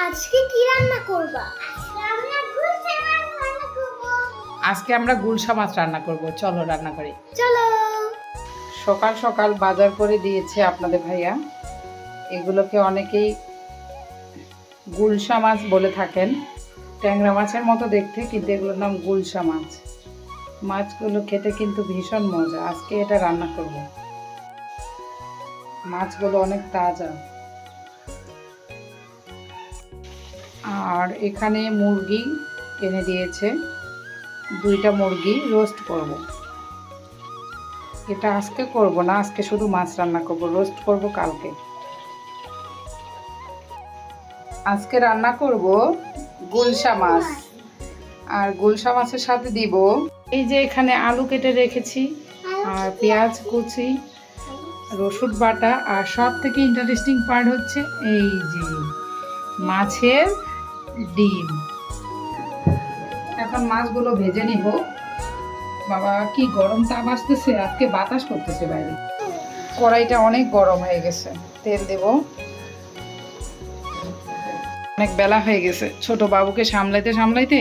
আজকে কি রান্না করবা? আজকে আমরা গুলশা মাছ রান্না করব। চলো রান্না করি। চলো। সকাল সকাল বাজার করে দিয়েছে আপনাদের ভাইয়া। এগুলোকে অনেকেই গুলশা মাছ বলে থাকেন। ট্যাংরা মাছের মতো দেখতে, কিন্তু এগুলোর নাম গুলশা মাছ। মাছগুলো খেতে কিন্তু ভীষণ মজা। আজকে এটা রান্না করব। মাছগুলো অনেক তাজা। আর এখানে মুরগি এনে দিয়েছে, 2টা মুরগি রোস্ট করব। এটা আজকে করব না, আজকে শুধু মাছ রান্না করব, রোস্ট করব কালকে। আজকে রান্না করব গুলশা মাছ। আর গুলশা মাছের সাথে দিব এই যে এখানে আলু কেটে রেখেছি, আর পেঁয়াজ কুচি, রসুন বাটা, আর সব থেকে ইন্টারেস্টিং পার্ট হচ্ছে এই যে মাছের ডিম। এখন মাছগুলো ভেজে নিব। বাবা কি গরম তাপ আসতেছে, আজকে বাতাস করতেছে বাইরে। কড়াইটা অনেক গরম হয়ে গেছে, তেল দেব। অনেক বেলা হয়ে গেছে, ছোট বাবুকে সামলাইতে সামলাইতে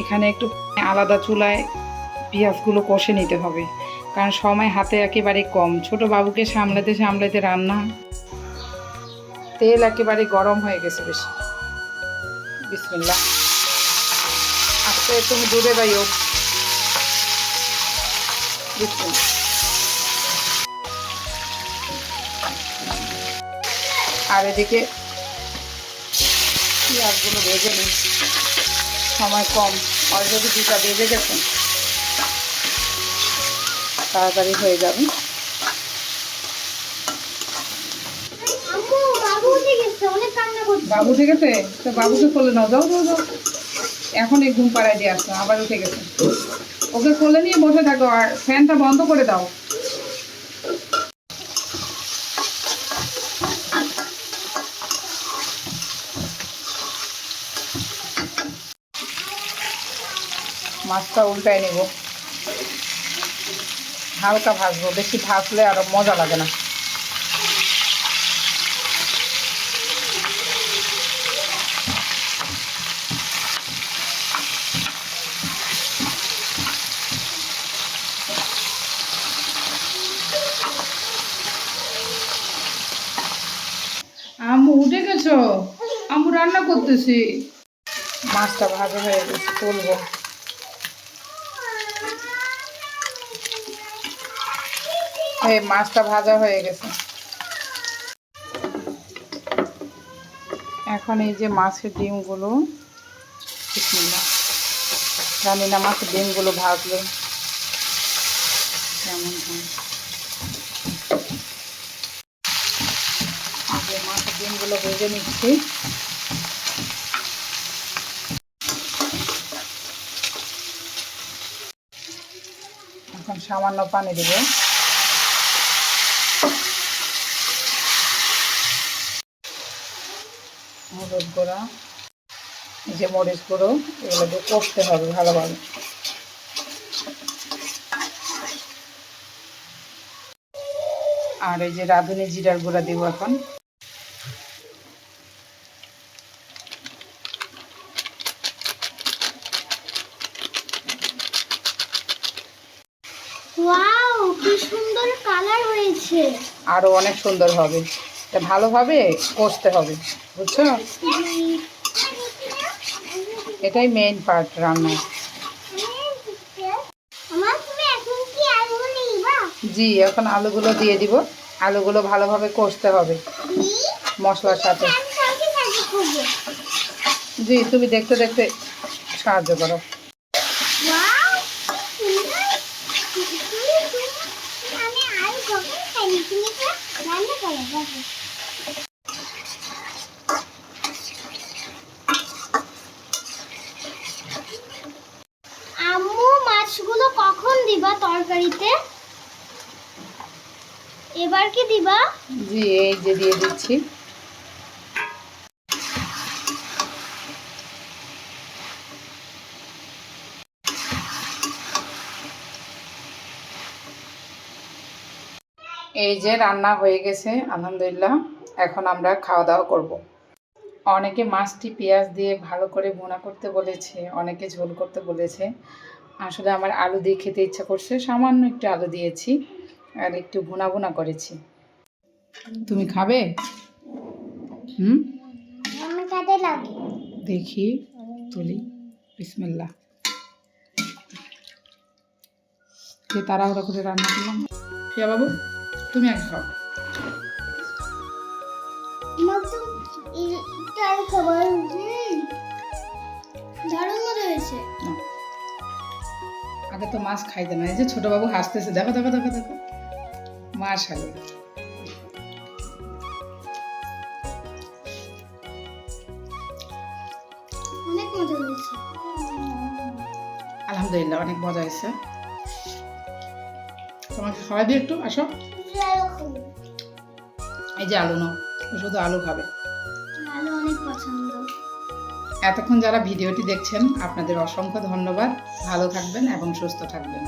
এখানে একটু আলাদা চুলায় পেঁয়াজগুলো কষে নিতে হবে, কারণ সময় হাতে একেবারে কম। ছোট বাবুকে সামলাইতে সামলাইতে রান্না। তেল একেবারে গরম হয়ে গেছে বেশি। বিসমিল্লাহ। আস্তে তুমি দূরে যাইও। আর এদিকে পেঁয়াজগুলো ভেজে নিই, সময় কম। অলরেডি 2টা বেজে গেছে, তাড়াতাড়ি হয়ে যাবে। বাবু উঠে গেছে, তো বাবুকে কোলে নাও। যাও যাও যাও, এখনই ঘুম পাড়ায় দিয়ে আসো, আবার উঠে গেছে। ওকে কোলে নিয়ে বসে থাকো, আর ফ্যানটা বন্ধ করে দাও। মাছটা উল্টায় নেব, হালকা ভাজবো, বেশি ভাজলে আরো মজা লাগে না। আম্মু উঠে গেছো? আম্মু রান্না করতেছি। মাছটা ভাজা হয়ে গেছে, তুলবো। এই মাছটা ভাজা হয়ে গেছে। এখন এই যে মাছের ডিমগুলো, বিসমিল্লাহ। জানি না মাছের ডিমগুলো ভাজলে কেমন হয়। মাছের ডিমগুলো ভেজে নিচ্ছি। এখন সামান্য পানি দেব। হলুদ গুঁড়া, এই যে মরিচ গুঁড়ো, এগুলো দিয়ে কষতে হবে ভালোভাবে। আর এই যে রাঁধুনি জিরার গুঁড়া দিব এখন। ওয়াও, কি সুন্দর কালার হয়েছে। আরো অনেক সুন্দর হবে। এটা ভালোভাবে কষতে হবে, বুঝছো? এটাই মেইন পার্ট রান্নার। জি, এখন আলুগুলো দিয়ে দিব। আলুগুলো ভালোভাবে কষতে হবে মশলার সাথে। জি, তুমি দেখতে দেখতে সাহায্য করো। আম্মু, মাছগুলো কখন দিবা তরকারিতে? এবার কি দিবা? জি, এই যে দিয়ে দিচ্ছি। এই যে রান্না হয়ে গেছে আলহামদুলিল্লাহ। এখন আমরা খাওয়া দাওয়া করব। অনেকে মাছটি পেঁয়াজ দিয়ে ভালো করে ভুনা করতে বলেছে, অনেকে ঝোল করতে বলেছে। আসলে আমার আলু দিয়ে খেতে ইচ্ছা করছে, সামান্য একটু আলু দিয়েছি আর একটু ভুনা ভুনা করেছি। তুমি খাবে? হুম, আমার কাছে লাগে। দেখি তুলি। বিসমিল্লাহ। যে তাড়াহুড়ো করে রান্না করলাম। প্রিয়া বাবু, তুমি আগে খাও। আমার তো তার খাবার দারুণ মজা হয়েছে। নাও। আগে তো মাছ খাইতে না, এই যে ছোট বাবু হাসতেছে, দেখো দেখো দেখো দেখো। মাশাআল্লাহ। অনেক মজা হয়েছে। আলহামদুলিল্লাহ, অনেক মজা হয়েছে। তোমাকে খাওয়াই দিই একটু, আসো। এই যে আলু নাও, ও শুধু আলু খাবে। আলু অনেক পছন্দ। এতক্ষণ যারা ভিডিওটি দেখছেন আপনাদের অসংখ্য ধন্যবাদ। ভালো থাকবেন এবং সুস্থ থাকবেন।